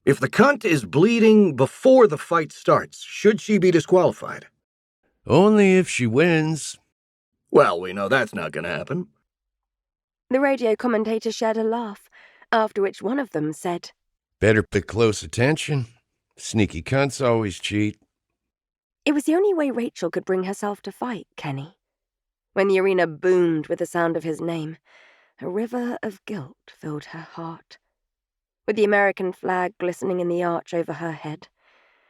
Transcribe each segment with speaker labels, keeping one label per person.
Speaker 1: If the cunt is bleeding before the fight starts, should she be disqualified?
Speaker 2: Only if she wins.
Speaker 1: Well, we know that's not gonna happen.
Speaker 3: The radio commentator shared a laugh, after which one of them said,
Speaker 2: Better pay close attention. Sneaky cunts always cheat.
Speaker 3: It was the only way Rachel could bring herself to fight Kenny. When the arena boomed with the sound of his name, a river of guilt filled her heart. With the American flag glistening in the arch over her head,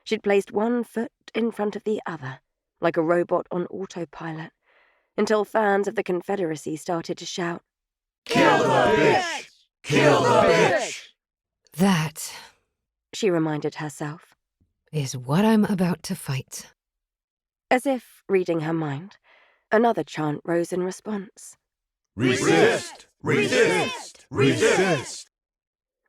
Speaker 3: she'd placed one foot in front of the other, like a robot on autopilot, until fans of the Confederacy started to shout,
Speaker 4: Kill the bitch! Kill the bitch!
Speaker 5: That,
Speaker 3: she reminded herself.
Speaker 5: is what I'm about to fight.
Speaker 3: As if reading her mind, another chant rose in response.
Speaker 4: Resist! Resist! Resist!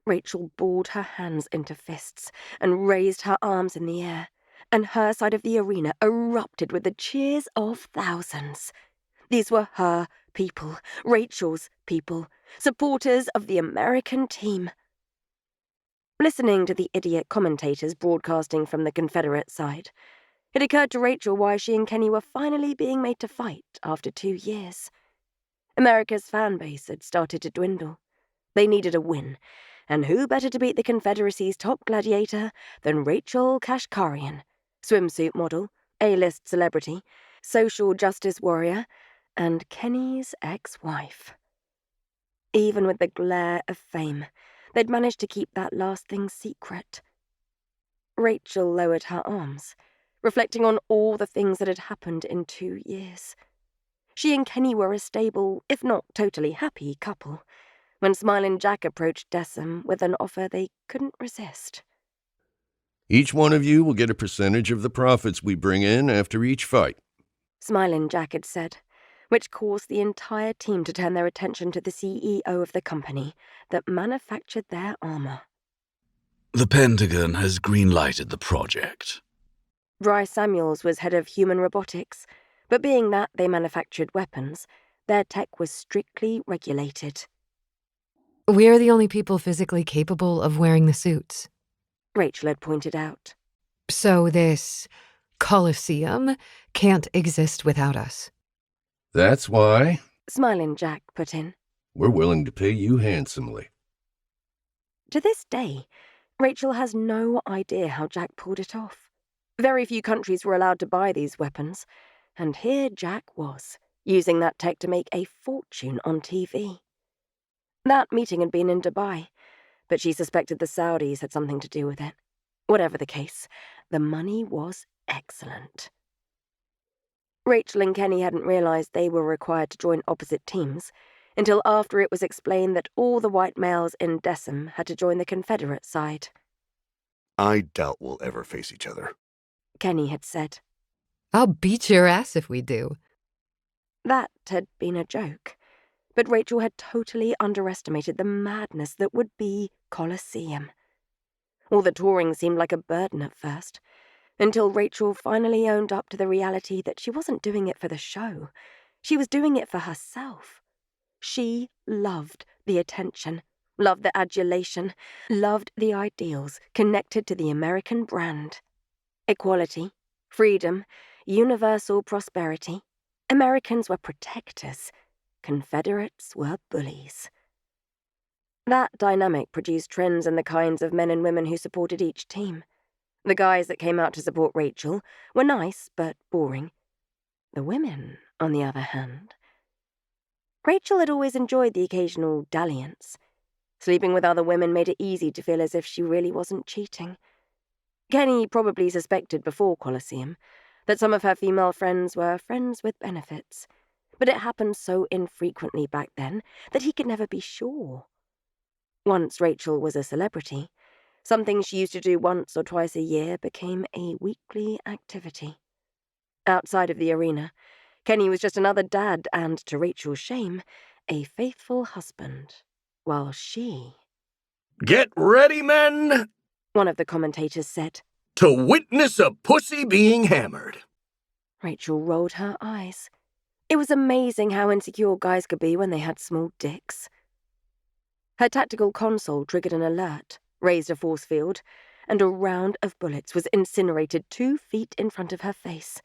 Speaker 3: Rachel balled her hands into fists and raised her arms in the air, and her side of the arena erupted with the cheers of thousands. These were her people, Rachel's people, supporters of the American team. Listening to the idiot commentators broadcasting from the Confederate side, it occurred to Rachel why she and Kenny were finally being made to fight after 2 years. America's fan base had started to dwindle. They needed a win, and who better to beat the Confederacy's top gladiator than Rachel Kashkarian, swimsuit model, A-list celebrity, social justice warrior, and Kenny's ex-wife. Even with the glare of fame, they'd managed to keep that last thing secret. Rachel lowered her arms, reflecting on all the things that had happened in 2 years. She and Kenny were a stable, if not totally happy, couple, when Smiling Jack approached Decem with an offer they couldn't resist.
Speaker 2: Each one of you will get a percentage of the profits we bring in after each fight.
Speaker 3: Smiling Jack had said, which caused the entire team to turn their attention to the CEO of the company that manufactured their armor.
Speaker 6: The Pentagon has green-lighted the project.
Speaker 3: Bryce Samuels was head of human robotics, but being that they manufactured weapons, their tech was strictly regulated.
Speaker 5: We're the only people physically capable of wearing the suits.
Speaker 3: Rachel had pointed out.
Speaker 5: So this Coliseum can't exist without us.
Speaker 2: That's why
Speaker 3: Smiling Jack put in.
Speaker 2: we're willing to pay you handsomely.
Speaker 3: To this day, Rachel has no idea how Jack pulled it off. Very few countries were allowed to buy these weapons, and here Jack was, using that tech to make a fortune on TV. That meeting had been in Dubai, but she suspected the Saudis had something to do with it. Whatever the case, the money was excellent. Rachel and Kenny hadn't realized they were required to join opposite teams until after it was explained that all the white males in Decem had to join the Confederate side.
Speaker 1: I doubt we'll ever face each other.
Speaker 3: Kenny had said.
Speaker 5: I'll beat your ass if we do.
Speaker 3: That had been a joke, but Rachel had totally underestimated the madness that would be Coliseum. All the touring seemed like a burden at first, until Rachel finally owned up to the reality that she wasn't doing it for the show. She was doing it for herself. She loved the attention, loved the adulation, loved the ideals connected to the American brand. Equality, freedom, universal prosperity. Americans were protectors. Confederates were bullies. That dynamic produced trends in the kinds of men and women who supported each team. The guys that came out to support Rachel were nice but boring. The women, on the other hand. Rachel had always enjoyed the occasional dalliance. Sleeping with other women made it easy to feel as if she really wasn't cheating. Kenny probably suspected before Coliseum that some of her female friends were friends with benefits, but it happened so infrequently back then that he could never be sure. Once Rachel was a celebrity, something she used to do once or twice a year became a weekly activity. Outside of the arena, Kenny was just another dad and, to Rachel's shame, a faithful husband, while she...
Speaker 1: Get ready, men,
Speaker 3: one of the commentators said.
Speaker 1: to witness a pussy being hammered.
Speaker 3: Rachel rolled her eyes. It was amazing how insecure guys could be when they had small dicks. Her tactical console triggered an alert. raised a force field, and a round of bullets was incinerated 2 feet in front of her face.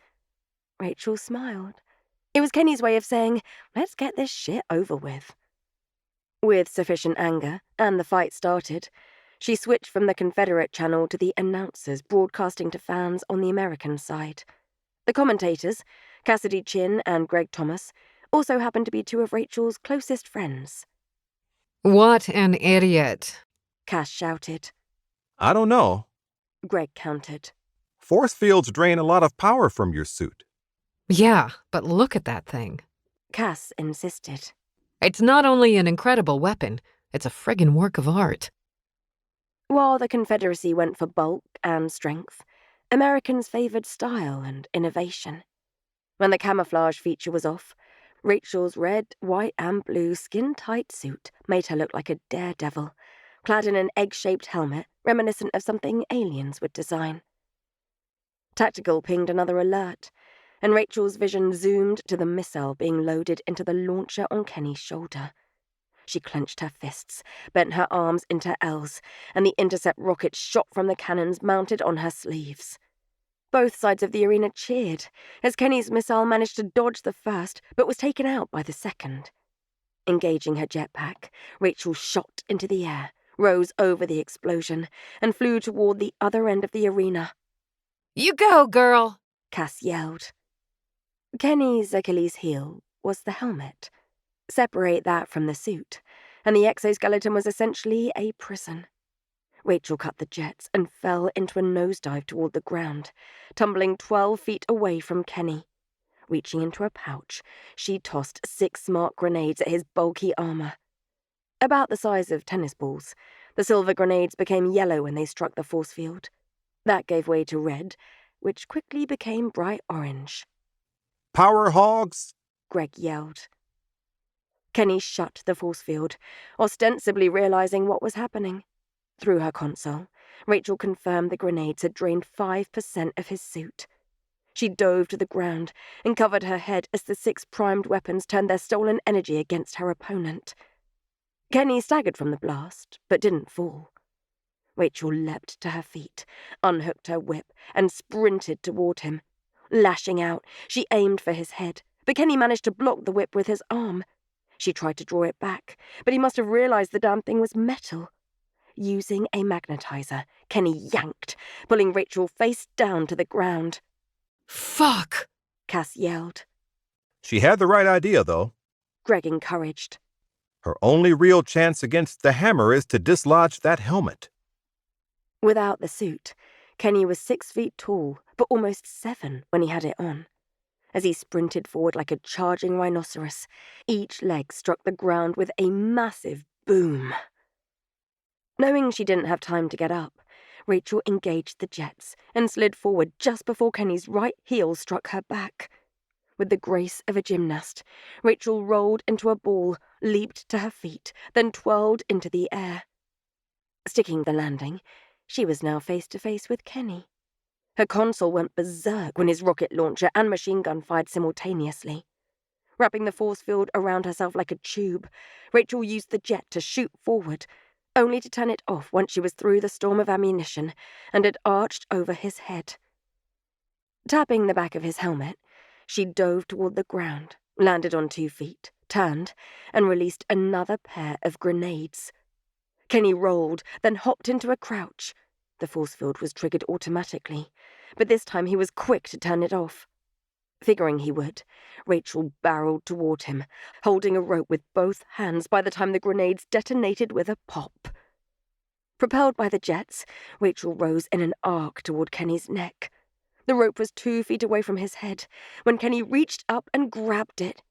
Speaker 3: Rachel smiled. It was Kenny's way of saying, let's get this shit over with. With sufficient anger, and the fight started, she switched from the Confederate channel to the announcers broadcasting to fans on the American side. The commentators, Cassidy Chin and Greg Thomas, also happened to be 2 of Rachel's closest friends.
Speaker 5: What an idiot.
Speaker 3: Cass shouted.
Speaker 4: I don't know.
Speaker 3: Greg countered.
Speaker 4: Force fields drain a lot of power from your suit.
Speaker 5: Yeah, but look at that thing.
Speaker 3: Cass insisted.
Speaker 5: It's not only an incredible weapon, it's a friggin' work of art.
Speaker 3: While the Confederacy went for bulk and strength, Americans favored style and innovation. When the camouflage feature was off, Rachel's red, white, and blue skin-tight suit made her look like a daredevil, clad in an egg-shaped helmet reminiscent of something aliens would design. Tactical pinged another alert, and Rachel's vision zoomed to the missile being loaded into the launcher on Kenny's shoulder. She clenched her fists, bent her arms into L's, and the intercept rocket shot from the cannons mounted on her sleeves. Both sides of the arena cheered, as Kenny's missile managed to dodge the first, but was taken out by the second. Engaging her jetpack, Rachel shot into the air, rose over the explosion, and flew toward the other end of the arena.
Speaker 5: You go, girl!
Speaker 3: Cass yelled. Kenny's Achilles heel was the helmet. Separate that from the suit, and the exoskeleton was essentially a prison. Rachel cut the jets and fell into a nosedive toward the ground, tumbling 12 feet away from Kenny. Reaching into a pouch, she tossed 6 smart grenades at his bulky armor. About the size of tennis balls, the silver grenades became yellow when they struck the force field. That gave way to red, which quickly became bright orange.
Speaker 4: Power hogs!
Speaker 3: Greg yelled. Kenny shut the force field, ostensibly realizing what was happening. Through her console, Rachel confirmed the grenades had drained 5% of his suit. She dove to the ground and covered her head as the 6 primed weapons turned their stolen energy against her opponent. Kenny staggered from the blast, but didn't fall. Rachel leapt to her feet, unhooked her whip, and sprinted toward him. Lashing out, she aimed for his head, but Kenny managed to block the whip with his arm. She tried to draw it back, but he must have realized the damn thing was metal. Using a magnetizer, Kenny yanked, pulling Rachel face down to the ground.
Speaker 5: Fuck!
Speaker 3: Cass yelled.
Speaker 4: She had the right idea, though.
Speaker 3: Greg encouraged.
Speaker 4: Her only real chance against the hammer is to dislodge that helmet.
Speaker 3: Without the suit, Kenny was 6 feet tall, but almost 7 when he had it on. As he sprinted forward like a charging rhinoceros, each leg struck the ground with a massive boom. Knowing she didn't have time to get up, Rachel engaged the jets and slid forward just before Kenny's right heel struck her back. With the grace of a gymnast, Rachel rolled into a ball, leaped to her feet, then twirled into the air. Sticking the landing, she was now face to face with Kenny. Her console went berserk when his rocket launcher and machine gun fired simultaneously. Wrapping the force field around herself like a tube, Rachel used the jet to shoot forward, only to turn it off once she was through the storm of ammunition and had arched over his head. Tapping the back of his helmet, she dove toward the ground, landed on 2 feet, turned, and released another pair of grenades. Kenny rolled, then hopped into a crouch. The force field was triggered automatically, but this time he was quick to turn it off. Figuring he would, Rachel barreled toward him, holding a rope with both hands by the time the grenades detonated with a pop. Propelled by the jets, Rachel rose in an arc toward Kenny's neck. The rope was 2 feet away from his head when Kenny reached up and grabbed it.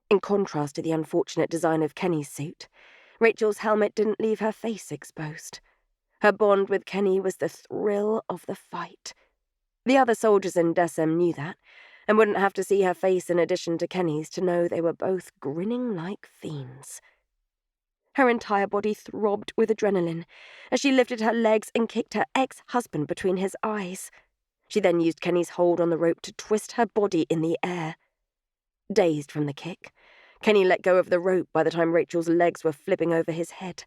Speaker 3: In contrast to the unfortunate design of Kenny's suit, Rachel's helmet didn't leave her face exposed. Her bond with Kenny was the thrill of the fight. The other soldiers in Decem knew that, and wouldn't have to see her face in addition to Kenny's to know they were both grinning like fiends. Her entire body throbbed with adrenaline as she lifted her legs and kicked her ex-husband between his eyes. She then used Kenny's hold on the rope to twist her body in the air. Dazed from the kick, Kenny let go of the rope by the time Rachel's legs were flipping over his head.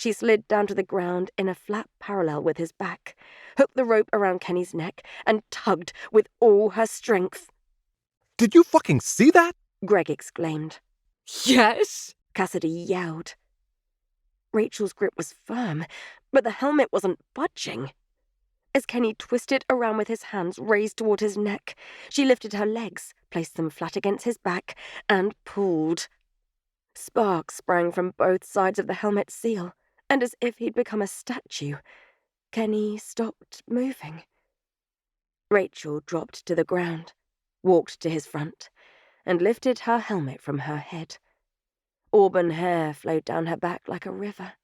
Speaker 3: She slid down to the ground in a flat parallel with his back, hooked the rope around Kenny's neck, and tugged with all her strength.
Speaker 4: Did you fucking see that?
Speaker 3: Greg exclaimed.
Speaker 5: Yes?
Speaker 3: Cassidy yelled. Rachel's grip was firm, but the helmet wasn't budging. As Kenny twisted around with his hands raised toward his neck, she lifted her legs, placed them flat against his back, and pulled. Sparks sprang from both sides of the helmet's seal, and as if he'd become a statue, Kenny stopped moving. Rachel dropped to the ground, walked to his front, and lifted her helmet from her head. Auburn hair flowed down her back like a river.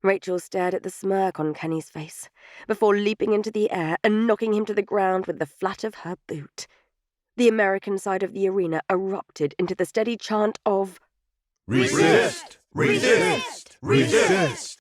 Speaker 3: Rachel stared at the smirk on Kenny's face before leaping into the air and knocking him to the ground with the flat of her boot. The American side of the arena erupted into the steady chant of,
Speaker 2: Resist! Resist! Resist!